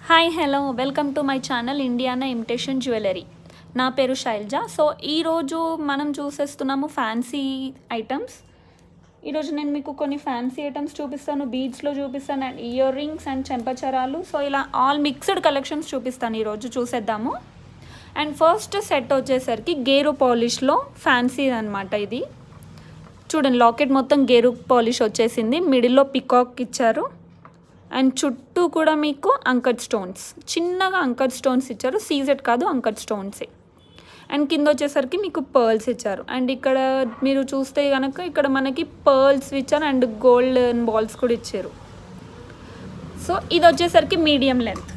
Hi hello welcome to my channel Indiana imitation jewellery. నా పేరు Shailaja. So ఈరోజు మనం చూసేస్తున్నాము ఫ్యాన్సీ ఐటమ్స్. ఈరోజు నేను మీకు కొన్ని ఫ్యాన్సీ ఐటమ్స్ చూపిస్తాను, బీడ్స్లో చూపిస్తాను, అండ్ ఇయర్ రింగ్స్ అండ్ చెంపచరాలు. సో ఇలా ఆల్ మిక్స్డ్ కలెక్షన్స్ చూపిస్తాను ఈరోజు, చూసేద్దాము. అండ్ ఫస్ట్ సెట్ వచ్చేసరికి గేరు పాలిష్లో ఫ్యాన్సీ అనమాట. ఇది చూడండి, లాకెట్ మొత్తం గేరు పాలిష్ వచ్చేసింది, మిడిల్లో పికాక్ ఇచ్చారు అండ్ చుట్టూ కూడా మీకు అంకట్ స్టోన్స్, చిన్నగా అంకట్ స్టోన్స్ ఇచ్చారు, సీజెడ్ కాదు అంకట్ స్టోన్సే. అండ్ కింద వచ్చేసరికి మీకు పర్ల్స్ ఇచ్చారు. అండ్ ఇక్కడ మీరు చూస్తే కనుక ఇక్కడ మనకి పర్ల్స్ ఇచ్చారు అండ్ గోల్డెన్ బాల్స్ కూడా ఇచ్చారు. సో ఇది వచ్చేసరికి మీడియం లెంత్,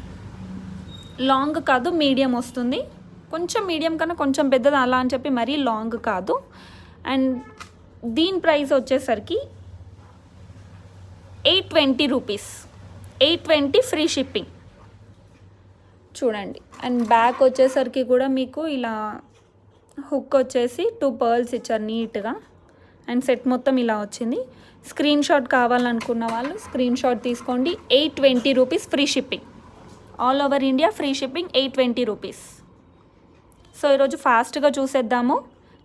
లాంగ్ కాదు, మీడియం వస్తుంది. కొంచెం మీడియం కన్నా కొంచెం పెద్దది అలా అని చెప్పి మరీ లాంగ్ కాదు. అండ్ దీని ప్రైస్ వచ్చేసరికి 820 రూపీస్, 820 ఫ్రీ షిప్పింగ్. చూడండి. అండ్ బ్యాక్ వచ్చేసరికి కూడా మీకు ఇలా హుక్ వచ్చేసి 2 పర్ల్స్ ఇచ్చారు నీట్గా. అండ్ సెట్ మొత్తం ఇలా వచ్చింది. స్క్రీన్ షాట్ కావాలనుకున్న వాళ్ళు స్క్రీన్ షాట్ తీసుకోండి. 820 rupees free shipping, all over India free shipping 820 rupees. So ఈరోజు ఫాస్ట్గా చూసేద్దాము,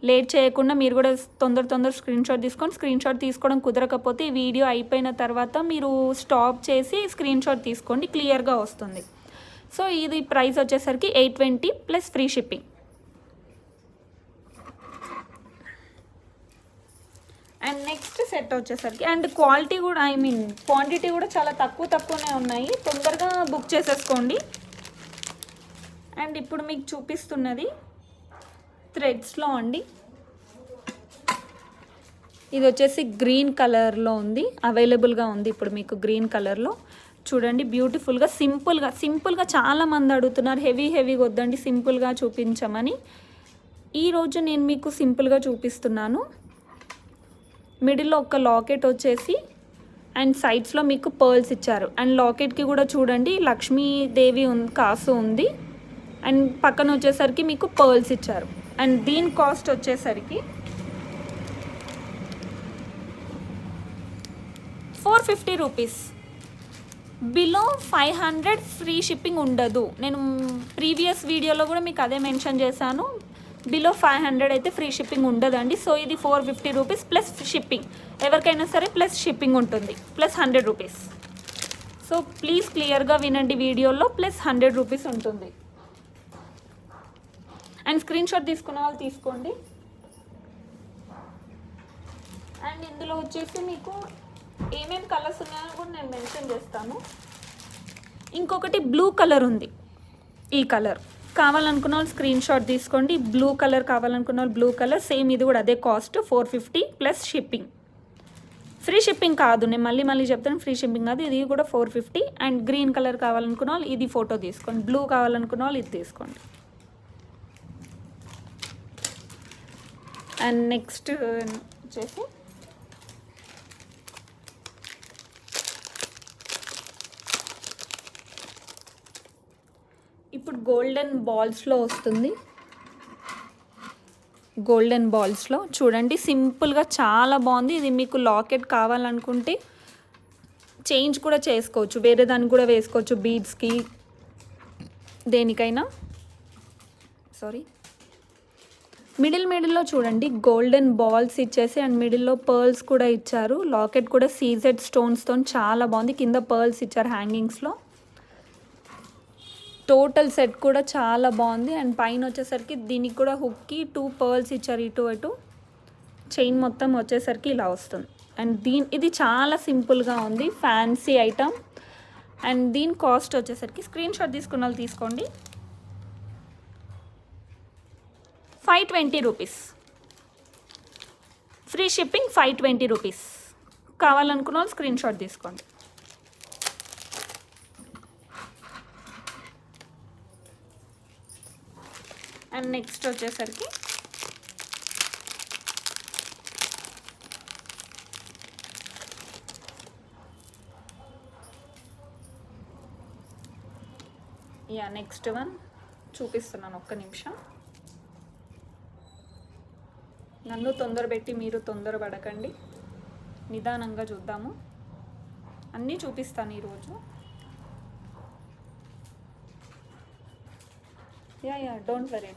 లేట్ చేయకుండా. మీరు కూడా తొందర స్క్రీన్ షాట్ తీసుకోండి. స్క్రీన్ షాట్ తీసుకోవడం కుదరకపోతే ఈ వీడియో అయిపోయిన తర్వాత మీరు స్టాప్ చేసి స్క్రీన్ షాట్ తీసుకోండి, క్లియర్గా వస్తుంది. సో ఇది ప్రైస్ వచ్చేసరికి 820 plus free shipping. And next set వచ్చేసరికి, అండ్ క్వాలిటీ కూడా క్వాంటిటీ కూడా చాలా తక్కువనే ఉన్నాయి, తొందరగా బుక్ చేసేసుకోండి. అండ్ ఇప్పుడు మీకు చూపిస్తున్నది థ్రెడ్స్లో అండి. ఇది వచ్చేసి గ్రీన్ కలర్లో ఉంది, అవైలబుల్గా ఉంది ఇప్పుడు మీకు గ్రీన్ కలర్లో. చూడండి, బ్యూటిఫుల్గా సింపుల్గా చాలామంది అడుగుతున్నారు హెవీగా వద్దండి, సింపుల్గా చూపించమని. ఈరోజు నేను మీకు సింపుల్గా చూపిస్తున్నాను. మిడిల్లో ఒక లాకెట్ వచ్చేసి అండ్ సైడ్స్లో మీకు పర్ల్స్ ఇచ్చారు. అండ్ లాకెట్కి కూడా చూడండి లక్ష్మీదేవి కాసు ఉంది. అండ్ పక్కన వచ్చేసరికి మీకు పర్ల్స్ ఇచ్చారు. అండ్ దీని కాస్ట్ వచ్చేసరికి 450 రూపీస్, బిలో 500 ఫ్రీ షిప్పింగ్ ఉండదు. నేను ప్రీవియస్ వీడియోలో కూడా మీకు అదే మెన్షన్ చేశాను, బిలో 500 అయితే ఫ్రీ షిప్పింగ్ ఉండదండి. సో ఇది 450 రూపీస్ ప్లస్ షిప్పింగ్, ఎవరికైనా సరే ప్లస్ షిప్పింగ్ ఉంటుంది, ప్లస్ 100 రూపీస్. సో ప్లీజ్ క్లియర్గా వినండి, వీడియోలో ప్లస్ 100 రూపీస్ ఉంటుంది. అండ్ స్క్రీన్ షాట్ తీసుకున్న వాళ్ళు తీసుకోండి. అండ్ ఇందులో వచ్చేసి మీకు ఏమేమి కలర్స్ ఉన్నాయో కూడా నేను మెన్షన్ చేస్తాను. ఇంకొకటి బ్లూ కలర్ ఉంది, ఈ కలర్ కావాలనుకున్న వాళ్ళు స్క్రీన్ షాట్ తీసుకోండి. బ్లూ కలర్ కావాలనుకున్న వాళ్ళు బ్లూ కలర్, సేమ్ ఇది కూడా అదే cost 450 plus shipping. Free shipping కాదు, నేను మళ్ళీ చెప్తాను, ఫ్రీ షిప్పింగ్ కాదు, ఇది కూడా 450. అండ్ గ్రీన్ కలర్ కావాలనుకున్న వాళ్ళు ఇది ఫోటో తీసుకోండి, బ్లూ కావాలనుకున్న వాళ్ళు ఇది తీసుకోండి. అండ్ నెక్స్ట్ వచ్చేసి ఇప్పుడు గోల్డెన్ బాల్స్లో వస్తుంది. గోల్డెన్ బాల్స్లో చూడండి, సింపుల్గా చాలా బాగుంది. ఇది మీకు లాకెట్ కావాలనుకుంటే చేంజ్ కూడా చేసుకోవచ్చు, వేరే దానికి కూడా వేసుకోవచ్చు, బీడ్స్కి దేనికైనా. మిడిల్లో చూడండి గోల్డెన్ బాల్స్ ఇచ్చేసి అండ్ మిడిల్లో పర్ల్స్ కూడా ఇచ్చారు. లాకెట్ కూడా సీజెడ్ స్టోన్స్తో చాలా బాగుంది, కింద పర్ల్స్ ఇచ్చారు హ్యాంగింగ్స్లో. టోటల్ సెట్ కూడా చాలా బాగుంది. అండ్ పైన వచ్చేసరికి దీనికి కూడా హుక్కి 2 పర్ల్స్ ఇచ్చారు, ఇటు అటు. చైన్ మొత్తం వచ్చేసరికి ఇలా వస్తుంది. అండ్ ఇది చాలా సింపుల్గా ఉంది, ఫ్యాన్సీ ఐటమ్. అండ్ దీని కాస్ట్ వచ్చేసరికి స్క్రీన్ షాట్ తీసుకున్న వాళ్ళు తీసుకోండి, 520 రూపీస్ ఫ్రీ షిప్పింగ్, 520 రూపీస్. కావాలనుకున్న వాళ్ళు స్క్రీన్ షాట్ తీసుకోండి. అండ్ నెక్స్ట్ వచ్చేసరికి నెక్స్ట్ వన్ చూపిస్తున్నాను, ఒక్క నిమిషం. నన్ను తొందరపెట్టి మీరు తొందరపడకండి, నిదానంగా చూద్దాము. అన్నీ చూపిస్తాను ఈరోజు. Yeah don't worry.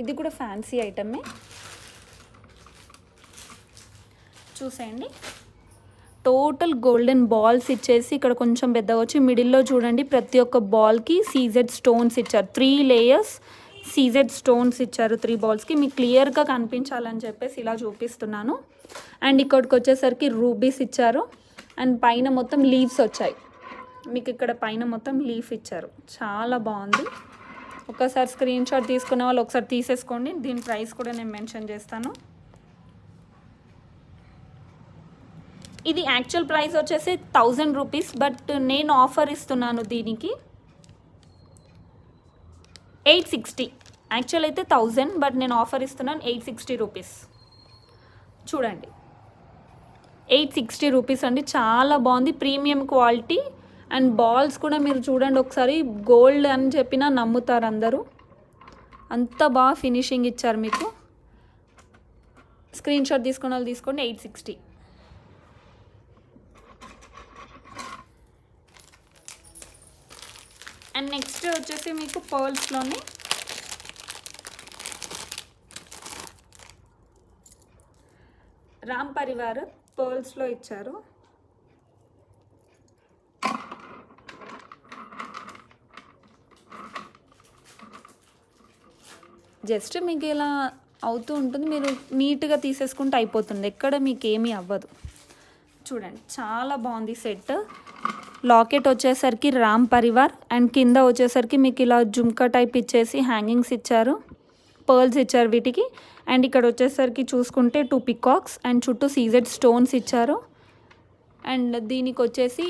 ఇది కూడా ఫ్యాన్సీ ఐటమే, చూసేయండి. టోటల్ గోల్డెన్ బాల్స్ ఇచ్చేసి ఇక్కడ కొంచెం పెద్దగా వచ్చి మిడిల్లో చూడండి ప్రతి ఒక్క బాల్కి సీజెడ్ స్టోన్స్ ఇచ్చారు. 3 లేయర్స్ సీజెడ్ స్టోన్స్ ఇచ్చారు 3 బాల్స్కి. మీకు క్లియర్గా కనిపించాలని చెప్పేసి ఇలా చూపిస్తున్నాను. అండ్ ఇక్కడికి వచ్చేసరికి రూబీస్ ఇచ్చారు. అండ్ పైన మొత్తం లీవ్స్ వచ్చాయి. మీకు ఇక్కడ పైన మొత్తం లీఫ్ ఇచ్చారు. చాలా బాగుంది. ఒకసారి స్క్రీన్ షాట్ తీసుకునే వాళ్ళు ఒకసారి తీసేసుకోండి. దీని ప్రైస్ కూడా నేను మెన్షన్ చేస్తాను. ఇది యాక్చువల్ ప్రైస్ వచ్చేసి 1000 రూపీస్, బట్ నేను ఆఫర్ ఇస్తున్నాను దీనికి 860. యాక్చువల్ అయితే 1000, బట్ నేను ఆఫర్ ఇస్తున్నాను 860 రూపీస్. చూడండి 860 రూపీస్ అండి. చాలా బాగుంది, ప్రీమియం క్వాలిటీ. అండ్ బాల్స్ కూడా మీరు చూడండి ఒకసారి, గోల్డ్ అని చెప్పినా నమ్ముతారు అందరూ. అంత బాగా ఫినిషింగ్ ఇచ్చారు మీకు. స్క్రీన్ షాట్ తీసుకున్న వాళ్ళు తీసుకోండి. 860. అండ్ నెక్స్ట్ వచ్చేసి మీకు పర్ల్స్లోనే రామ్ పరివార్ పర్ల్స్లో ఇచ్చారు. జస్ట్ మీకు ఇలా అవుతూ ఉంటుంది, మీరు నీట్గా తీసేసుకుంటే అయిపోతుంది, ఎక్కడ మీకు ఏమీ అవ్వదు. చూడండి చాలా బాగుంది సెట్. లాకెట్ వచ్చేసరికి రామ్ పరివార్, అండ్ కింద వచ్చేసరికి మీకు ఇలా జుమ్కా టైప్ ఇచ్చేసి హ్యాంగింగ్స్ ఇచ్చారు, పర్ల్స్ ఇచ్చారు వీటికి. అండ్ ఇక్కడ వచ్చేసరికి చూసుకుంటే 2 పికాక్స్ అండ్ చుట్టూ సీజెడ్ స్టోన్స్ ఇచ్చారు. అండ్ దీనికి వచ్చేసి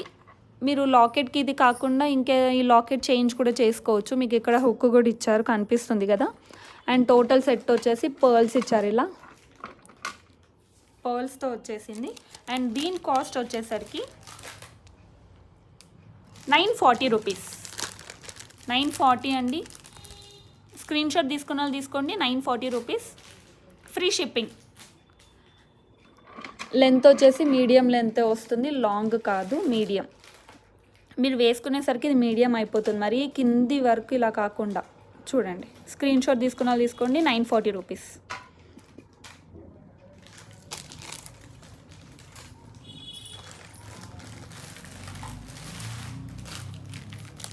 మీరు లాకెట్కి ఇది కాకుండా ఇంకా ఈ లాకెట్ చేంజ్ కూడా చేసుకోవచ్చు. మీకు ఇక్కడ హుక్ కూడా ఇచ్చారు, కనిపిస్తుంది కదా. అండ్ టోటల్ సెట్ వచ్చేసి పర్ల్స్ ఇచ్చారు, ఇలా పర్ల్స్తో వచ్చేసింది. అండ్ దీని కాస్ట్ వచ్చేసరికి 940 రూపీస్. 940 అండి. స్క్రీన్ షాట్ తీసుకున్న వాళ్ళు తీసుకోండి. 940 రూపీస్, ఫ్రీ షిప్పింగ్. లెంత్ వచ్చేసి మీడియం లెంత్ వస్తుంది, లాంగ్ కాదు, మీడియం. మీరు వేసుకునేసరికి ఇది మీడియం అయిపోతుంది, మరి కింది వరకు ఇలా కాకుండా. చూడండి స్క్రీన్ షాట్ తీసుకున్న వాళ్ళు తీసుకోండి. 940 రూపీస్.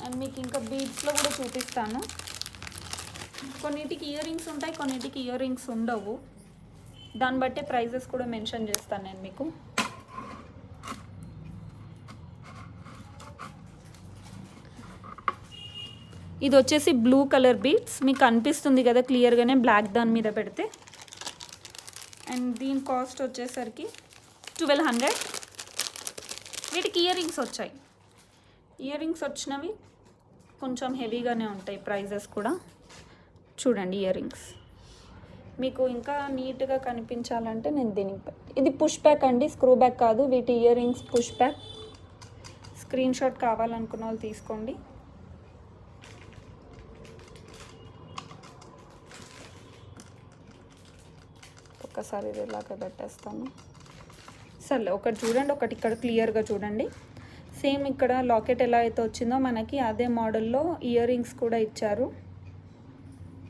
అండ్ మీకు ఇంకా బీడ్స్లో కూడా చూపిస్తాను. కొన్నిటికి ఇయర్ రింగ్స్ ఉంటాయి, కొన్నిటికి ఇయర్ రింగ్స్ ఉండవు. దాన్ని బట్టే ప్రైజెస్ కూడా మెన్షన్ చేస్తాను నేను మీకు. ఇది వచ్చేసి బ్లూ కలర్ బీడ్స్, మీకు కనిపిస్తుంది కదా క్లియర్గానే బ్లాక్ దాని మీద పెడితే. అండ్ దీని కాస్ట్ వచ్చేసరికి 1200. వీటికి ఇయర్ రింగ్స్ వచ్చాయి. ఇయర్ రింగ్స్ వచ్చినవి కొంచెం హెవీగానే ఉంటాయి ప్రైజెస్ కూడా. చూడండి ఇయర్ రింగ్స్ మీకు ఇంకా నీట్గా కనిపించాలంటే నేను దీనికి, ఇది పుష్ బ్యాక్ అండి, స్క్రూ బ్యాక్ కాదు. వీటి ear rings push back. Screen shot కావాలనుకున్న వాళ్ళు తీసుకోండి. ఒక్కసారి ఇది ఇలాగ పెట్టేస్తాను. సర్లే ఒకటి చూడండి, ఒకటి ఇక్కడ క్లియర్గా చూడండి. సేమ్ ఇక్కడ లాకెట్ ఎలా అయితే వచ్చిందో మనకి అదే మోడల్లో ఇయర్ రింగ్స్ కూడా ఇచ్చారు.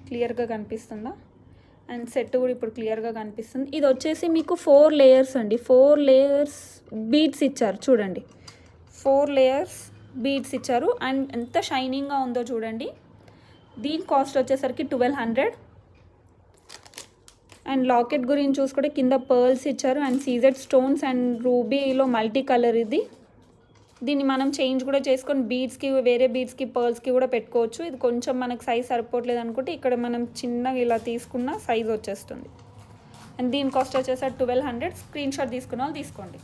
క్లియర్గా కనిపిస్తుందా? అండ్ సెట్ కూడా ఇప్పుడు క్లియర్గా కనిపిస్తుంది. ఇది వచ్చేసి మీకు 4 లేయర్స్ అండి. 4 లేయర్స్ బీడ్స్ ఇచ్చారు. చూడండి 4 లేయర్స్ బీడ్స్ ఇచ్చారు. అండ్ ఎంత షైనింగ్గా ఉందో చూడండి. దీని కాస్ట్ వచ్చేసరికి 1200. అండ్ లాకెట్ గురించి చూసుకుంటే కింద పర్ల్స్ ఇచ్చారు అండ్ సీజెడ్ స్టోన్స్ అండ్ రూబీలో మల్టీ కలర్. ఇది దీన్ని మనం చేంజ్ కూడా చేసుకొని బీడ్స్కి, వేరే బీడ్స్కి, పర్ల్స్కి కూడా పెట్టుకోవచ్చు. ఇది కొంచెం మనకు సైజ్ సరిపోవట్లేదు అనుకుంటే ఇక్కడ మనం చిన్నగా ఇలా తీసుకున్న సైజ్ వచ్చేస్తుంది. అండ్ దీని కాస్ట్ వచ్చేసరికి 1200. స్క్రీన్ షాట్ తీసుకున్న వాళ్ళు తీసుకోండి.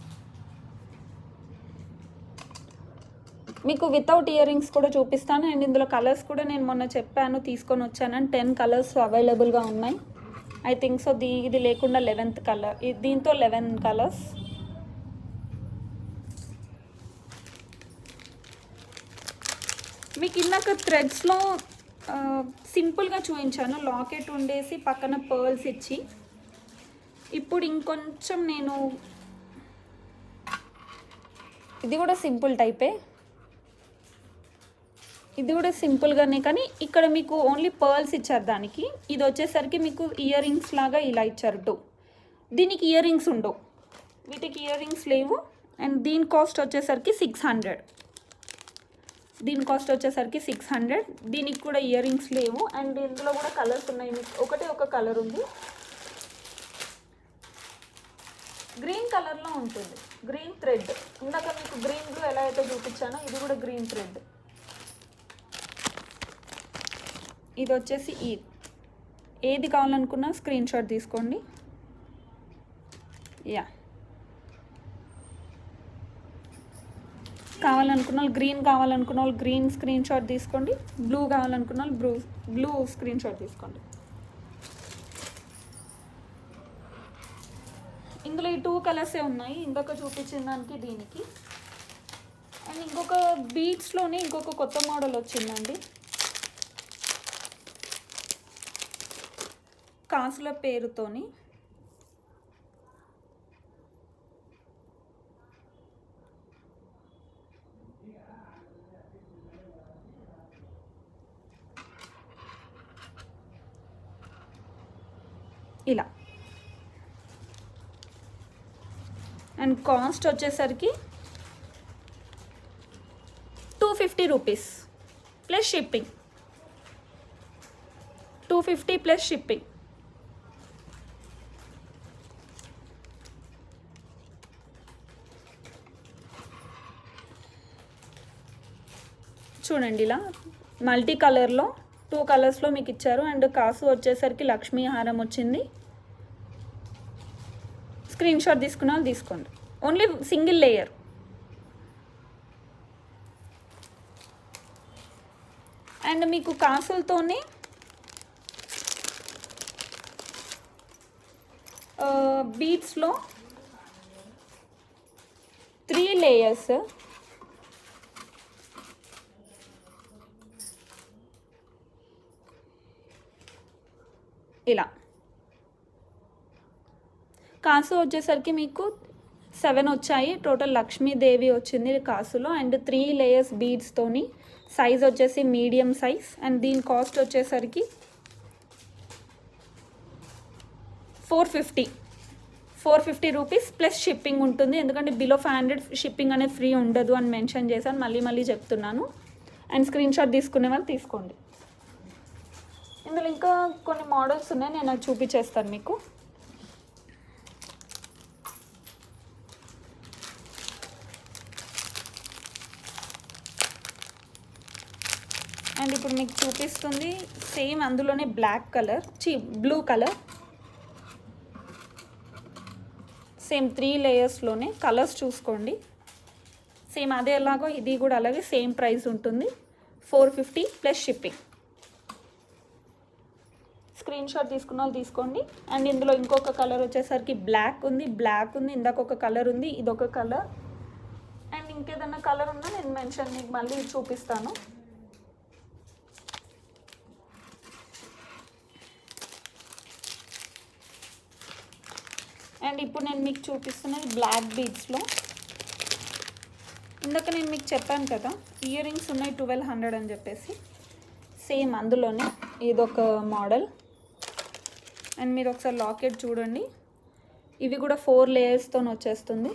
మీకు వితౌట్ ఇయర్ రింగ్స్ కూడా చూపిస్తాను. అండ్ ఇందులో కలర్స్ కూడా నేను మొన్న చెప్పాను తీసుకొని వచ్చాను. అండ్ 10 కలర్స్ అవైలబుల్గా ఉన్నాయి. I think so. ఇది లేకుండా 11th కలర్, దీంతో 11 కలర్స్. మీకు ఇందాక థ్రెడ్స్లో సింపుల్గా చూపించాను, లాకెట్ ఉండేసి పక్కన పర్ల్స్ ఇచ్చి. ఇప్పుడు ఇంకొంచెం నేను, ఇది కూడా సింపుల్ టైపే, ఇది కూడా సింపుల్గానే, కానీ ఇక్కడ మీకు ఓన్లీ పర్ల్స్ ఇచ్చారు దానికి. ఇది వచ్చేసరికి మీకు ఇయర్ రింగ్స్ లాగా ఇలా ఇచ్చారు 2. దీనికి ఇయర్ రింగ్స్ ఉండవు, వీటికి ఇయర్ రింగ్స్ లేవు. అండ్ దీని కాస్ట్ వచ్చేసరికి 600. దీని కాస్ట్ వచ్చేసరికి 600. దీనికి కూడా ఇయర్ రింగ్స్ లేవు. అండ్ ఇందులో కూడా కలర్స్ ఉన్నాయి, మీకు ఒకటే ఒక కలర్ ఉంది, గ్రీన్ కలర్లో ఉంటుంది, గ్రీన్ థ్రెడ్. ఇందాక మీకు గ్రీన్ బ్లూ ఎలా అయితే చూపించానో ఇది కూడా గ్రీన్ థ్రెడ్. ఇది వచ్చేసి ఏది కావాలనుకున్నా స్క్రీన్ షాట్ తీసుకోండి. యా, కావాలనుకున్న వాళ్ళు గ్రీన్, కావాలనుకున్న వాళ్ళు గ్రీన్ స్క్రీన్ షాట్ తీసుకోండి. బ్లూ కావాలనుకున్న వాళ్ళు బ్లూ స్క్రీన్ షాట్ తీసుకోండి. ఇందులో ఈ 2 కలర్సే ఉన్నాయి, ఇంకొక చూపించిన దానికి దీనికి. అండ్ ఇంకొక బీట్స్లోనే ఇంకొక కొత్త మోడల్ వచ్చిందండి, కాసుల పేరుతోని. ఇలా, అండ్ కాస్ట్ వచ్చేసరికి 250 rupees plus shipping. 250 plus shipping. చూడండి, ఇలా మల్టీ కలర్లో 2 కలర్స్లో మీకు ఇచ్చారు. అండ్ కాసు వచ్చేసరికి లక్ష్మీ హారం వచ్చింది. స్క్రీన్ షాట్ తీసుకున్న వాళ్ళు తీసుకోండి, ఓన్లీ సింగిల్ లేయర్. అండ్ మీకు కాసులతోనే బీడ్స్లో 3 లేయర్స్, ఇలా. కాసు వచ్చేసరికి మీకు 7 వచ్చాయి, టోటల్ లక్ష్మీదేవి వచ్చింది కాసులో. అండ్ 3 లేయర్స్ బీడ్స్తోని, సైజ్ వచ్చేసి మీడియం సైజ్. అండ్ దీని కాస్ట్ వచ్చేసరికి 450 రూపీస్ ప్లస్ షిప్పింగ్ ఉంటుంది. ఎందుకంటే బిలో 500 షిప్పింగ్ అనేది ఫ్రీ ఉండదు అని మెన్షన్ చేశాను, మళ్ళీ చెప్తున్నాను. అండ్ స్క్రీన్ షాట్ తీసుకునే వాళ్ళు తీసుకోండి. ఇందులో ఇంకా కొన్ని మోడల్స్ ఉన్నాయి, నేను అది చూపించేస్తాను మీకు. అండ్ ఇప్పుడు మీకు చూపిస్తుంది సేమ్ అందులోనే black colour, blue colour, same 3 లేయర్స్లోనే. కలర్స్ చూసుకోండి, సేమ్ అదే ఎలాగో ఇది కూడా అలాగే సేమ్ ప్రైస్ ఉంటుంది, 450 ప్లస్ షిప్పింగ్. స్క్రీన్ షాట్ తీసుకున్న వాళ్ళు తీసుకోండి. అండ్ ఇందులో ఇంకొక కలర్ వచ్చేసరికి బ్లాక్ ఉంది, ఇందాక ఒక కలర్ ఉంది, ఇదొక కలర్. అండ్ ఇంకేదన్నా కలర్ ఉన్నా నేను మెన్షన్ మీకు మళ్ళీ చూపిస్తాను. అండ్ ఇప్పుడు నేను మీకు చూపిస్తున్నది బ్లాక్ బీడ్స్లో. ఇందాక నేను మీకు చెప్పాను కదా ఇయర్ రింగ్స్ ఉన్నాయి 1200 అని చెప్పేసి, సేమ్ అందులోనే ఇదొక మోడల్. అండ్ మీరు ఒకసారి లాకెట్ చూడండి, ఇవి కూడా 4 లేయర్స్తో వచ్చేస్తుంది.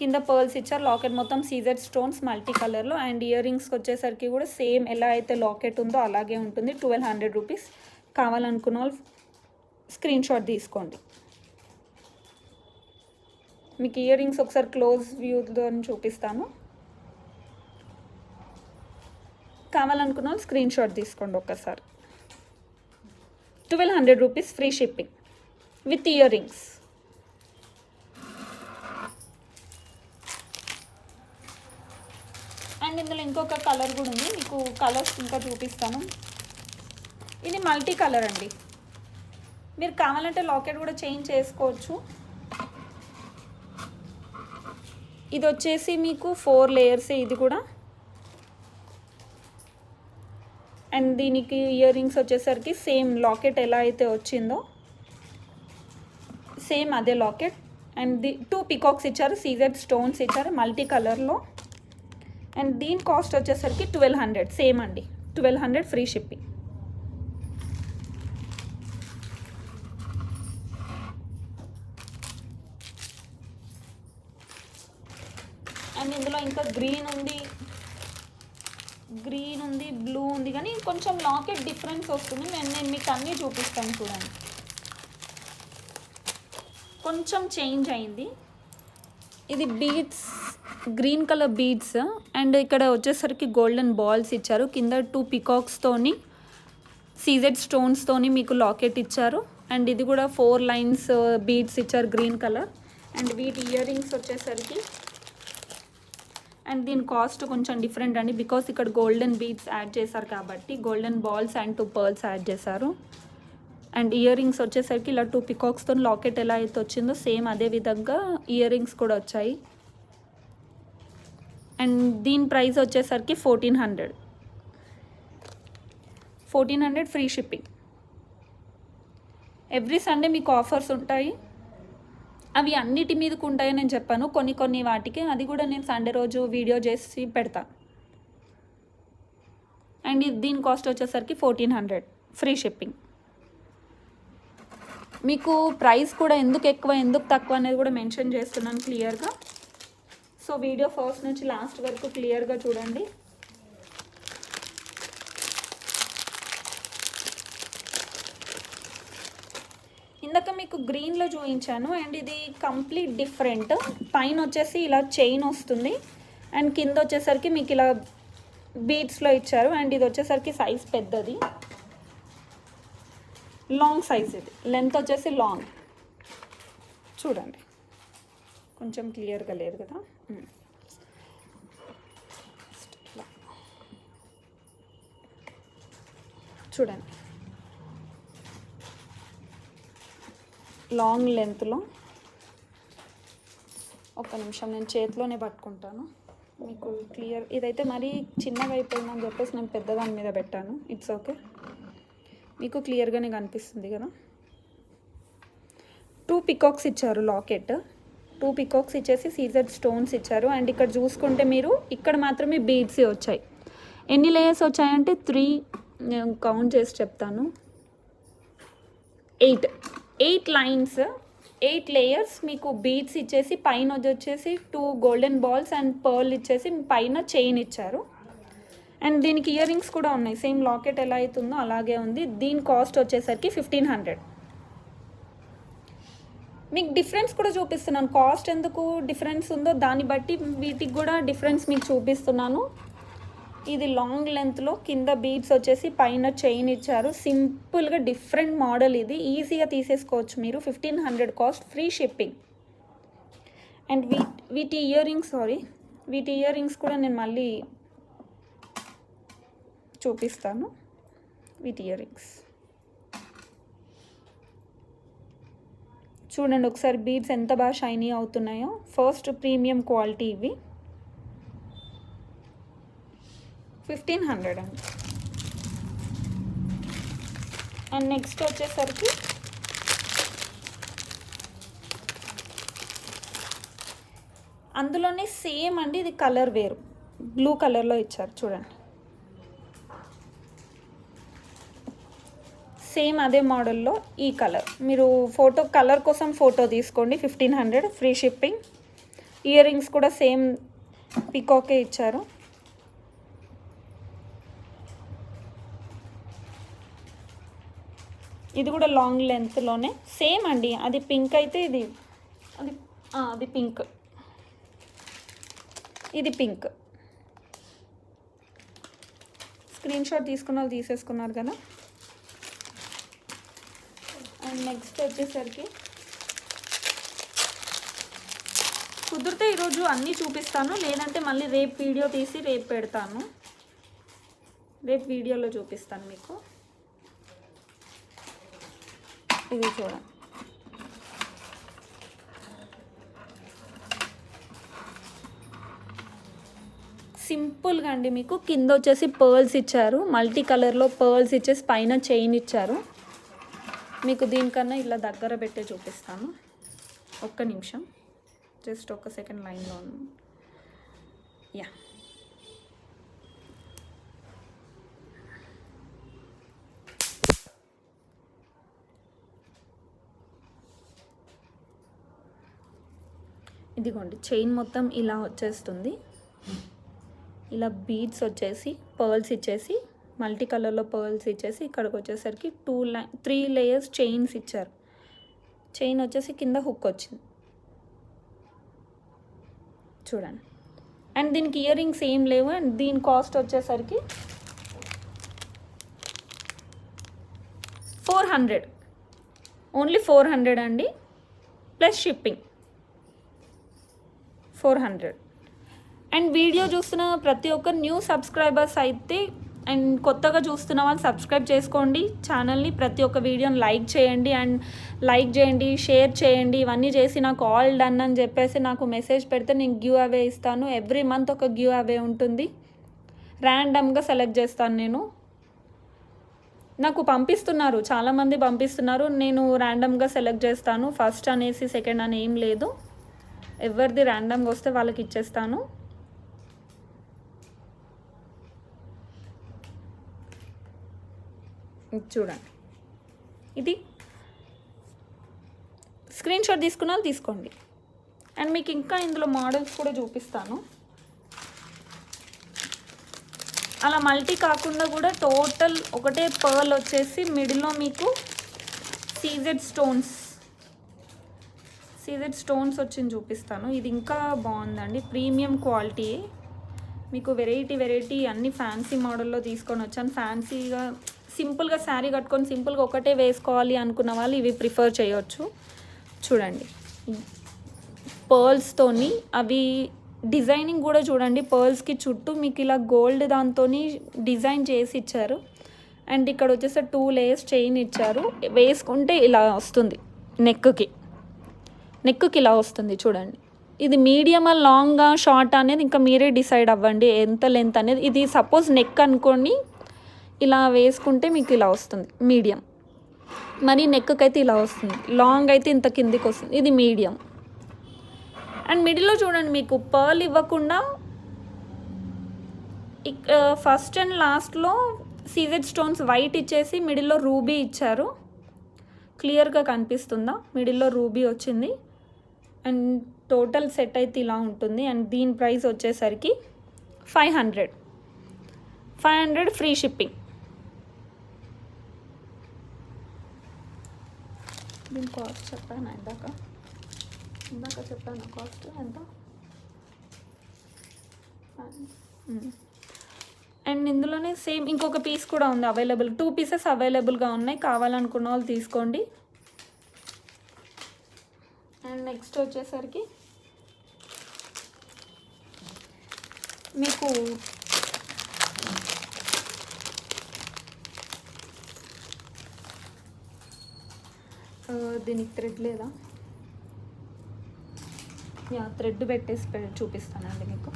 కింద పర్ల్స్ ఇచ్చారు, లాకెట్ మొత్తం సీజెడ్ స్టోన్స్ మల్టీ కలర్లో. అండ్ ఇయర్ రింగ్స్కి వచ్చేసరికి కూడా సేమ్ ఎలా అయితే లాకెట్ ఉందో అలాగే ఉంటుంది, 1200 రూపీస్. కావాలనుకున్న వాళ్ళు స్క్రీన్ షాట్ తీసుకోండి. మీకు ఇయర్ రింగ్స్ ఒకసారి క్లోజ్ వ్యూతో చూపిస్తాను, కావాలనుకున్న వాళ్ళు స్క్రీన్ షాట్ తీసుకోండి ఒక్కసారి. 1200 rupees free shipping with ear rings. And ఇందులో ఇంకొక కలర్ కూడా ఉంది, మీకు కలర్స్ ఇంకా చూపిస్తాను. ఇది మల్టీ కలర్ అండి, మీరు కావాలంటే లాకెట్ కూడా చేంజ్ చేసుకోవచ్చు. ఇది వచ్చేసి మీకు 4 లేయర్స్, ఇది కూడా అండ్ దీనికి ఇయర్ రింగ్స్ వచ్చేసరికి సేమ్ లాకెట్ ఎలా అయితే వచ్చిందో సేమ్ అదే లాకెట్. అండ్ 2 పికాక్స్ ఇచ్చారు, సీజెడ్ స్టోన్స్ ఇచ్చారు మల్టీ కలర్లో. అండ్ దీని కాస్ట్ వచ్చేసరికి 1200 సేమ్ అండి, 1200 ఫ్రీ షిప్పింగ్. అండ్ ఇందులో ఇంకా గ్రీన్ ఉంది, బ్లూ ఉంది, కానీ కొంచెం లాకెట్ డిఫరెన్స్ వస్తుంది. నేను మీకు అన్నీ చూపిస్తాను చూడండి. కొంచెం చేంజ్ అయింది. ఇది beads, green colour beads. And ఇక్కడ వచ్చేసరికి గోల్డెన్ బాల్స్ ఇచ్చారు. కింద 2 పికాక్స్తోని సీజెడ్ స్టోన్స్తోని మీకు లాకెట్ ఇచ్చారు. అండ్ ఇది కూడా 4 లైన్స్ బీడ్స్ ఇచ్చారు గ్రీన్ కలర్. అండ్ వీటి ఇయర్ రింగ్స్ వచ్చేసరికి, అండ్ దీని కాస్ట్ కొంచెం డిఫరెంట్ అండి, బికాస్ ఇక్కడ గోల్డెన్ బీడ్స్ యాడ్ చేశారు కాబట్టి golden balls and 2 pearls add చేశారు. అండ్ ఇయర్ రింగ్స్ వచ్చేసరికి ఇలా 2 పికాక్స్తో లాకెట్ ఎలా అయితే వచ్చిందో సేమ్ అదే విధంగా ఇయర్ రింగ్స్ కూడా వచ్చాయి. అండ్ దీని ప్రైస్ వచ్చేసరికి 1400 ఫ్రీ షిప్పింగ్. ఎవ్రీ సండే మీకు ఆఫర్స్ ఉంటాయి. అవి అన్నిటి మీదకు ఉంటాయని నేను చెప్పాను, కొన్ని వాటికి. అది కూడా నేను సండే రోజు వీడియో చేసి పెడతాను. అండ్ దీని కాస్ట్ వచ్చేసరికి 1400 ఫ్రీ షిప్పింగ్. మీకు ప్రైస్ కూడా ఎందుకు ఎక్కువ ఎందుకు తక్కువ అనేది కూడా మెన్షన్ చేస్తున్నాను క్లియర్గా. సో వీడియో ఫస్ట్ నుంచి లాస్ట్ వరకు క్లియర్గా చూడండి. ఇందాక మీకు గ్రీన్లో చూపించాను. అండ్ ఇది కంప్లీట్ డిఫరెంట్. పైన వచ్చేసి ఇలా చైన్ వస్తుంది, అండ్ కింద వచ్చేసరికి మీకు ఇలా బీడ్స్లో ఇచ్చారు. అండ్ ఇది వచ్చేసరికి సైజ్ పెద్దది, లాంగ్ సైజ్. ఇది లెంత్ వచ్చేసి లాంగ్. చూడండి, కొంచెం క్లియర్గా లేదు కదా. చూడండి, లాంగ్ లెంత్లో. ఒక నిమిషం నేను చేతిలోనే పట్టుకుంటాను మీకు క్లియర్. ఇదైతే మరీ చిన్నగా అయిపోయిందని చెప్పేసి నేను పెద్ద దాని మీద పెట్టాను. ఇట్స్ ఓకే, మీకు క్లియర్గానే కనిపిస్తుంది కదా. 2 పికాక్స్ ఇచ్చారు లాకెట్. 2 పికాక్స్ ఇచ్చేసి సీజెడ్ స్టోన్స్ ఇచ్చారు. అండ్ ఇక్కడ చూసుకుంటే మీరు ఇక్కడ మాత్రమే బీడ్స్ వచ్చాయి. ఎన్ని లేయర్స్ వచ్చాయంటే 3, నేను కౌంట్ చేసి చెప్తాను. 8 లైన్స్, 8 లేయర్స్ మీకు బీడ్స్ ఇచ్చేసి, పైన వచ్చేసి 2 గోల్డెన్ బాల్స్ అండ్ పర్ల్ ఇచ్చేసి పైన చైన్ ఇచ్చారు. అండ్ దీనికి ఇయర్ రింగ్స్ కూడా ఉన్నాయి, సేమ్ లాకెట్ ఎలా అవుతుందో అలాగే ఉంది. దీని కాస్ట్ వచ్చేసరికి 1500. మీకు డిఫరెన్స్ కూడా చూపిస్తున్నాను. కాస్ట్ ఎందుకు డిఫరెన్స్ ఉందో దాన్ని బట్టి వీటికి కూడా డిఫరెన్స్ మీకు చూపిస్తున్నాను. ఇది లాంగ్ లెంత్లో కింద బీడ్స్ వచ్చేసి పైన చైన్ ఇచ్చారు. సింపుల్గా డిఫరెంట్ మోడల్. ఇది ఈజీగా తీసేసుకోవచ్చు మీరు. 1500 కాస్ట్, ఫ్రీ షిప్పింగ్. అండ్ వీటి ఇయర్ రింగ్స్ కూడా నేను మళ్ళీ చూపిస్తాను. వీటి ఇయర్ రింగ్స్ చూడండి ఒకసారి, బీడ్స్ ఎంత బాగా షైనీ అవుతున్నాయో. ఫస్ట్ ప్రీమియం క్వాలిటీ ఇవి. 1500 అండి. అండ్ నెక్స్ట్ వచ్చేసరికి అందులోనే సేమ్ అండి, ఇది కలర్ వేరు, బ్లూ కలర్లో ఇచ్చారు చూడండి. సేమ్ అదే మోడల్లో ఈ కలర్. మీరు కలర్ కోసం ఫోటో తీసుకోండి. 1500 ఫ్రీ షిప్పింగ్. ఇయర్ రింగ్స్ కూడా సేమ్ పికాకే ఇచ్చారు. ఇది కూడా లాంగ్ లెంత్లోనే సేమ్ అండి. అది పింక్ అయితే అది పింక్, ఇది పింక్. స్క్రీన్ షాట్ తీసుకున్న వాళ్ళు తీసేసుకున్నారు కదా. అండ్ నెక్స్ట్ వచ్చేసరికి కుదిరితే ఈరోజు అన్నీ చూపిస్తాను, లేదంటే మళ్ళీ రేపు వీడియో తీసి రేపు పెడతాను. రేపు వీడియోలో చూపిస్తాను మీకు. ఇది చూడండి, సింపుల్గా అండి, మీకు కింద వచ్చేసి పర్ల్స్ ఇచ్చారు, మల్టీ కలర్లో పర్ల్స్ ఇచ్చేసి పైన చైన్ ఇచ్చారు. మీకు దీనికన్నా ఇలా దగ్గర పెట్టే చూపిస్తాను. ఒక్క నిమిషం, జస్ట్ ఒక సెకండ్ లైన్లో ఉంది. యా, ఇదిగోండి చైన్ మొత్తం ఇలా వచ్చేస్తుంది. ఇలా బీడ్స్ వచ్చేసి పర్ల్స్ ఇచ్చేసి మల్టీ కలర్లో పర్ల్స్ ఇచ్చేసి ఇక్కడికి వచ్చేసరికి 3 లేయర్స్ చైన్స్ ఇచ్చారు. చైన్ వచ్చేసి కింద హుక్ వచ్చింది చూడండి. అండ్ దీనికి ఇయర్ రింగ్స్ ఏం లేవు. అండ్ దీని కాస్ట్ వచ్చేసరికి 400, ఓన్లీ 400 అండి, ప్లస్ షిప్పింగ్ 400. అండ్ వీడియో చూస్తున్న ప్రతి ఒక్క న్యూ సబ్స్క్రైబర్స్ అయితే అండ్ కొత్తగా చూస్తున్న వాళ్ళు సబ్స్క్రైబ్ చేసుకోండి ఛానల్ని. ప్రతి ఒక్క వీడియోని లైక్ చేయండి, అండ్ లైక్ చేయండి, షేర్ చేయండి. ఇవన్నీ చేసి నాకు ఆల్ డన్ అని చెప్పేసి నాకు మెసేజ్ పెడితే నేను గివ్ అవే ఇస్తాను. ఎవ్రీ మంత్ ఒక గివ్ అవే ఉంటుంది, ర్యాండమ్గా సెలెక్ట్ చేస్తాను నేను. నాకు పంపిస్తున్నారు, చాలామంది పంపిస్తున్నారు, నేను ర్యాండమ్గా సెలెక్ట్ చేస్తాను. ఫస్ట్ అనేసి సెకండ్ అని ఏం లేదు, ఎవరిది ర్యాండమ్గా వస్తే వాళ్ళకి ఇచ్చేస్తాను. చూడండి, ఇది స్క్రీన్ షాట్ తీసుకున్న వాళ్ళు తీసుకోండి. అండ్ మీకు ఇంకా ఇందులో మోడల్స్ కూడా చూపిస్తాను. అలా మల్టీ కాకుండా కూడా టోటల్ ఒకటే పర్ల్ వచ్చేసి మిడిల్లో మీకు సీజెడ్ స్టోన్స్ వచ్చింది చూపిస్తాను. ఇది ఇంకా బాగుందండి, ప్రీమియం క్వాలిటీ. మీకు వెరైటీ అన్ని ఫ్యాన్సీ మోడల్లో తీసుకొని వచ్చాను. ఫ్యాన్సీగా సింపుల్గా శారీ కట్టుకొని సింపుల్గా ఒకటే వేసుకోవాలి అనుకున్న వాళ్ళు ఇవి ప్రిఫర్ చేయొచ్చు. చూడండి, పర్ల్స్తోని అవి డిజైనింగ్ కూడా చూడండి, పర్ల్స్కి చుట్టూ మీకు ఇలా గోల్డ్ దాంతో డిజైన్ చేసి ఇచ్చారు. అండ్ ఇక్కడ వచ్చేసి 2 లేయర్స్ చైన్ ఇచ్చారు. వేసుకుంటే ఇలా వస్తుంది, నెక్కి ఇలా వస్తుంది చూడండి. ఇది మీడియమా లాంగ్గా షార్ట్ అనేది ఇంకా మీరే డిసైడ్ అవ్వండి ఎంత లెంత్ అనేది. ఇది సపోజ్ నెక్ అనుకోండి, ఇలా వేసుకుంటే మీకు ఇలా వస్తుంది మీడియం. మరి నెక్కి అయితే ఇలా వస్తుంది, లాంగ్ అయితే ఇంత కిందికి వస్తుంది. ఇది మీడియం. అండ్ మిడిల్లో చూడండి, మీకు పర్ల్ ఇవ్వకుండా ఫస్ట్ అండ్ లాస్ట్లో సీజెడ్ స్టోన్స్ వైట్ ఇచ్చేసి మిడిల్లో రూబీ ఇచ్చారు. క్లియర్గా కనిపిస్తుందా? మిడిల్లో రూబీ వచ్చింది. అండ్ టోటల్ సెట్ అయితే ఇలా ఉంటుంది. అండ్ దీని ప్రైస్ వచ్చేసరికి 500 ఫ్రీ షిప్పింగ్. దీని కాస్ట్ చెప్పాను ఇందాక చెప్పాను కాస్ట్ ఎంత. అండ్ ఇందులోనే సేమ్ ఇంకొక పీస్ కూడా ఉంది అవైలబుల్. 2 పీసెస్ అవైలబుల్గా ఉన్నాయి, కావాలనుకున్న వాళ్ళు తీసుకోండి. అండ్ నెక్స్ట్ వచ్చేసరికి మీకు దీనికి థ్రెడ్ లేదా? థ్రెడ్ పెట్టేసి చూపిస్తానండి మీకు.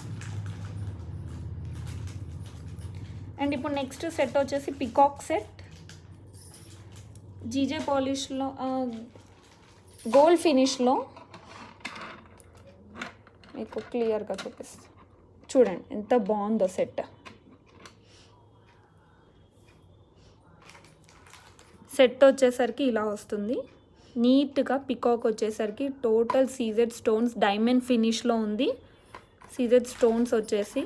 అండ్ ఇప్పుడు నెక్స్ట్ సెట్ వచ్చేసి పికాక్ సెట్, జీజే పాలిష్లో గోల్డ్ ఫినిష్లో మీకు క్లియర్గా చూపిస్తాను. చూడండి ఎంత బాగుందో సెట్. సెట్ వచ్చేసరికి ఇలా వస్తుంది నీట్గా. పికాక్ వచ్చేసరికి టోటల్ సీజెడ్ స్టోన్స్ డైమండ్ ఫినిష్లో ఉంది. సీజెడ్ స్టోన్స్ వచ్చేసి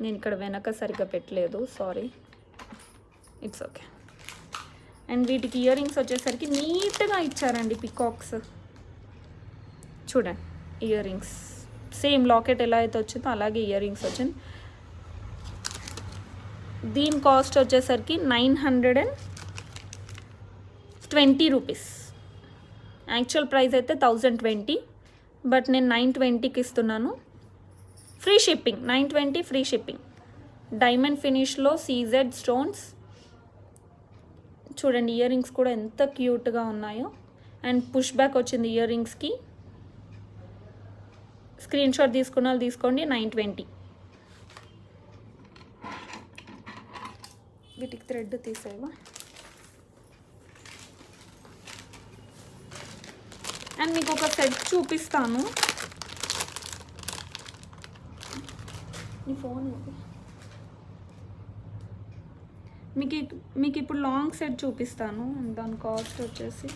నేను ఇక్కడ వెనక సరిగ్గా పెట్టలేదు, సారీ, ఇట్స్ ఓకే. అండ్ వీటికి ఇయర్ రింగ్స్ వచ్చేసరికి నీట్గా ఇచ్చారండి పికాక్స్. చూడండి ఇయర్ రింగ్స్ సేమ్ లాకెట్ ఎలా అయితే వచ్చిందో అలాగే ఇయర్ రింగ్స్ వచ్చింది. దీని కాస్ట్ వచ్చేసరికి 920 రూపీస్. యాక్చువల్ ప్రైస్ అయితే 1020, బట్ నేను 920కి ఇస్తున్నాను. Free shipping, 920 free shipping. Diamond ఫినిష్లో సీజెడ్ స్టోన్స్. చూడండి ఇయర్ రింగ్స్ కూడా ఎంత క్యూట్గా ఉన్నాయో. అండ్ పుష్ బ్యాక్ వచ్చింది ఇయర్ రింగ్స్కి. స్క్రీన్ షాట్ తీసుకున్న వాళ్ళు తీసుకోండి. 920 వీటికి థ్రెడ్ తీసేవా. అండ్ మీకు ఒక సెట్ చూపిస్తాను. నీ ఫోన్ మీకు ఇప్పుడు లాంగ్ సెట్ చూపిస్తాను. దాని కాస్ట్ వచ్చేసి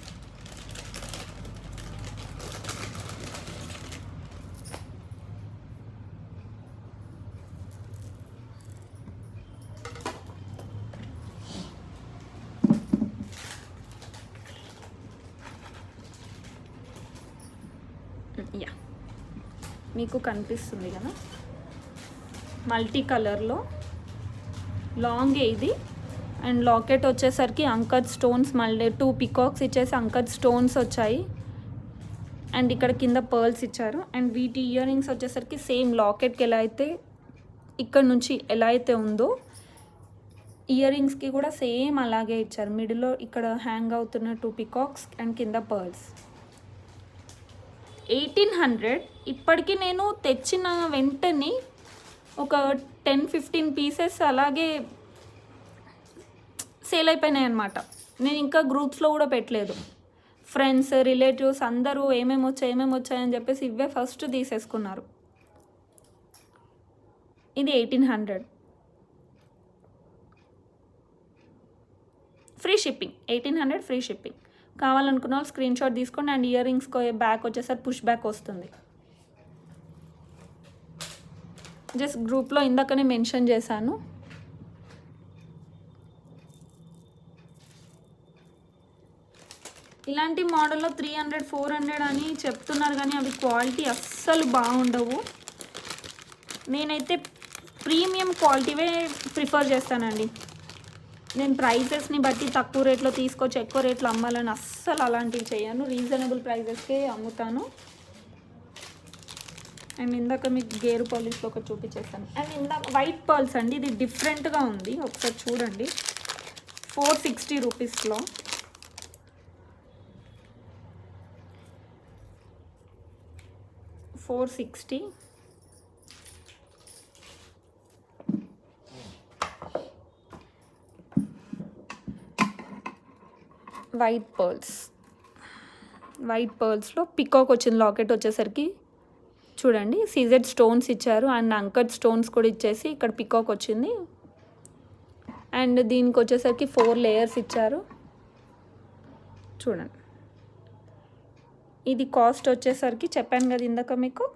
మీకు కనిపిస్తుంది కదా, మల్టీ కలర్లో లాంగ్ ఇది. అండ్ లాకెట్ వచ్చేసరికి అంకట్ స్టోన్స్, మళ్ళీ 2 పికాక్స్ ఇచ్చేసి అంకట్ స్టోన్స్ వచ్చాయి. అండ్ ఇక్కడ కింద పర్ల్స్ ఇచ్చారు. అండ్ వీటి ఇయర్ రింగ్స్ వచ్చేసరికి సేమ్ లాకెట్కి ఎలా అయితే ఇక్కడ నుంచి ఎలా అయితే ఉందో ఇయర్ రింగ్స్కి కూడా సేమ్ అలాగే ఇచ్చారు. మిడిల్లో ఇక్కడ హ్యాంగ్ అవుతున్న 2 పికాక్స్ అండ్ కింద పర్ల్స్. 1800. ఇప్పటికీ నేను తెచ్చిన వెంటనే ఒక 10-15 పీసెస్ అలాగే సేల్ అయిపోయినాయి అనమాట. నేను ఇంకా గ్రూప్స్లో కూడా పెట్టలేదు. ఫ్రెండ్స్, రిలేటివ్స్ అందరూ ఏమేమి వచ్చాయని చెప్పేసి ఇవే ఫస్ట్ తీసేసుకున్నారు. ఇది 1800. Free shipping. 1800 free shipping. కావాలనుకున్న వాళ్ళు స్క్రీన్ షాట్ తీసుకోండి. అండ్ ఇయర్ రింగ్స్కి బ్యాక్ వచ్చేసరికి పుష్ బ్యాక్ వస్తుంది. జస్ట్ గ్రూప్లో ఇందాకనే మెన్షన్ చేశాను. ఇలాంటి మోడల్లో 300-400 అని చెప్తున్నారు, కానీ అవి క్వాలిటీ అస్సలు బాగుండవు. నేనైతే ప్రీమియం క్వాలిటీవే ప్రిఫర్ చేస్తానండి. నేను ప్రైజెస్ని బట్టి తక్కువ రేట్లో తీసుకొచ్చి ఎక్కువ రేట్లో అమ్మాలని అస్సలు అలాంటివి చేయను. రీజనబుల్ ప్రైజెస్కే అమ్ముతాను. అండ్ ఇందాక మీకు గేరు పాలిష్లో ఒకటి చూపించేస్తాను. అండ్ ఇందాక వైట్ పర్ల్స్ అండి, ఇది డిఫరెంట్గా ఉంది, ఒకసారి చూడండి. 460 రూపీస్లో. $460. వైట్ పర్ల్స్లో పికాక్ వచ్చింది. లాకెట్ వచ్చేసరికి చూడండి, సీజెడ్ స్టోన్స్ ఇచ్చారు. అండ్ అంకట్ స్టోన్స్ కూడా ఇచ్చేసి ఇక్కడ పికాక్ వచ్చింది. అండ్ దీనికి వచ్చేసరికి 4 లేయర్స్ ఇచ్చారు. చూడండి, ఇది కాస్ట్ వచ్చేసరికి చెప్పాను కదా ఇందాక మీకు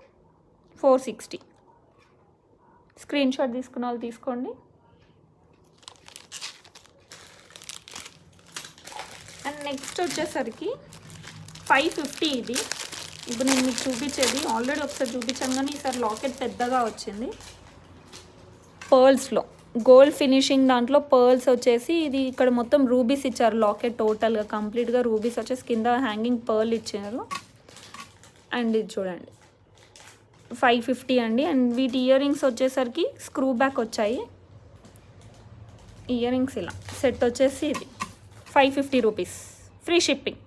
460. స్క్రీన్ షాట్ తీసుకున్న వాళ్ళు తీసుకోండి. అండ్ నెక్స్ట్ వచ్చేసరికి 550. ఇది ఇప్పుడు నేను మీకు చూపించేది ఆల్రెడీ ఒకసారి చూపించాను, కానీ ఈసారి లాకెట్ పెద్దగా వచ్చింది. పర్ల్స్లో గోల్డ్ ఫినిషింగ్ దాంట్లో పర్ల్స్ వచ్చేసి ఇది ఇక్కడ మొత్తం రూబీస్ ఇచ్చారు. లాకెట్ టోటల్గా కంప్లీట్గా రూబీస్ వచ్చేసి కింద హ్యాంగింగ్ పర్ల్ ఇచ్చారు. అండ్ ఇది చూడండి 550 అండి. అండ్ వీటి ఇయర్ రింగ్స్ వచ్చేసరికి స్క్రూ బ్యాక్ వచ్చాయి. ఇయర్ రింగ్స్ ఇలా సెట్ వచ్చేసి ఇది 550 రూపీస్ ఫ్రీ షిప్పింగ్.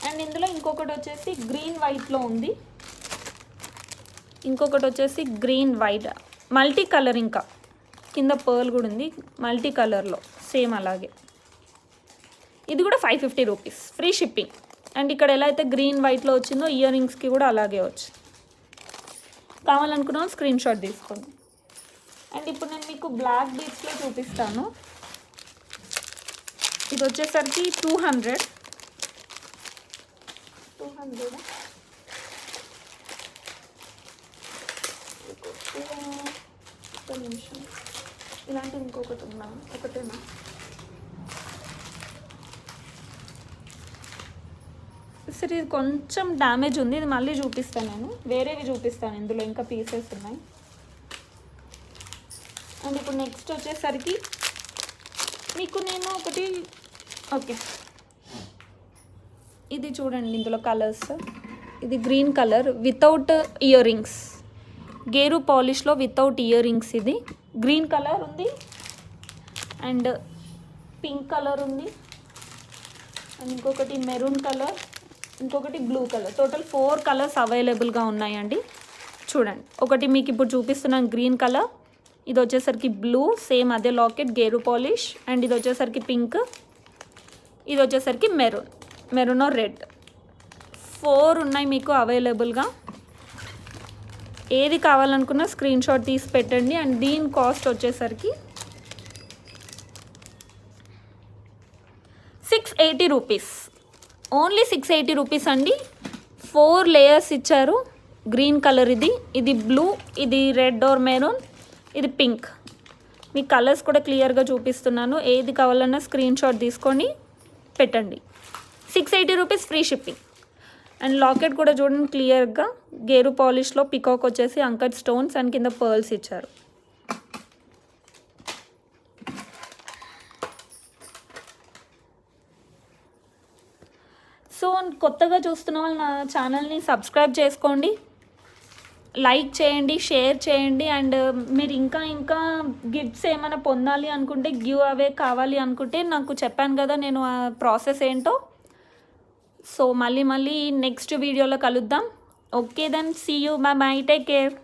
అండ్ ఇందులో ఇంకొకటి వచ్చేసి గ్రీన్ వైట్లో ఉంది, ఇంకొకటి వచ్చేసి గ్రీన్ వైట్ మల్టీ కలర్, ఇంకా కింద పర్ల్ కూడా ఉంది మల్టీ కలర్లో సేమ్ అలాగే. ఇది కూడా 550 రూపీస్ ఫ్రీ షిప్పింగ్. అండ్ ఇక్కడ ఎలా అయితే గ్రీన్ వైట్లో వచ్చిందో ఇయర్ రింగ్స్కి కూడా అలాగే వచ్చి. కావాలనుకున్న స్క్రీన్ షాట్ తీసుకోండి. అండ్ ఇప్పుడు నేను మీకు బ్లాక్ బీడ్స్లో చూపిస్తాను. ఇది వచ్చేసరికి 200. ఒక నిమిషం, ఇలాంటి ఇంకొకటి ఉందా? ఒకటేనా? సరే, ఇది కొంచెం డ్యామేజ్ ఉంది, ఇది మళ్ళీ చూపిస్తాను. నేను వేరేవి చూపిస్తాను, ఇందులో ఇంకా పీసెస్ ఉన్నాయి. అండ్ ఇప్పుడు నెక్స్ట్ వచ్చేసరికి మీకు నేను ఒకటి, ఓకే ఇది చూడండి, ఇందులో కలర్స్. ఇది green colour without earrings, గేరు పాలిష్లో వితౌట్ ఇయర్ రింగ్స్. ఇది గ్రీన్ కలర్ ఉంది, అండ్ పింక్ కలర్ ఉంది, అండ్ ఇంకొకటి మెరూన్ కలర్, ఇంకొకటి బ్లూ కలర్. టోటల్ 4 కలర్స్ అవైలబుల్గా ఉన్నాయండి. చూడండి, ఒకటి మీకు ఇప్పుడు చూపిస్తున్నాను గ్రీన్ కలర్, ఇది వచ్చేసరికి బ్లూ, సేమ్ అదే లాకెట్ గేరు పాలిష్, అండ్ ఇది వచ్చేసరికి పింక్, ఇది వచ్చేసరికి మెరూన్ ఆర్ రెడ్. 4 ఉన్నాయి మీకు అవైలబుల్గా. ఏది కావాలనుకున్నా స్క్రీన్ షాట్ తీసి పెట్టండి. అండ్ దీని కాస్ట్ వచ్చేసరికి 680 రూపీస్, ఓన్లీ 680 రూపీస్ అండి. 4 లేయర్స్ ఇచ్చారు. గ్రీన్ కలర్ ఇది బ్లూ, ఇది రెడ్ ఆర్ మెరూన్, ఇది పింక్. మీ కలర్స్ కూడా క్లియర్గా చూపిస్తున్నాను. ఏది కావాలన్నా స్క్రీన్ షాట్ తీసుకొని పెట్టండి. 680 rupees, free shipping. And locket కూడా చూడండి క్లియర్గా గేరు పాలిష్లో పికాక్ వచ్చేసి అంకట్ స్టోన్స్ అండ్ కింద పర్ల్స్ ఇచ్చారు. సో కొత్తగా చూస్తున్న వాళ్ళు నా ఛానల్ని సబ్స్క్రైబ్ చేసుకోండి, లైక్ చేయండి, షేర్ చేయండి. అండ్ మీరు ఇంకా గిఫ్ట్స్ ఏమైనా పొందాలి అనుకుంటే, గివ్ అవే కావాలి అనుకుంటే నాకు చెప్పాను కదా నేను ఆ ప్రాసెస్ ఏంటో. సో మళ్ళీ నెక్స్ట్ వీడియోలో కలుద్దాం. Okay then, see you, bye bye, take care.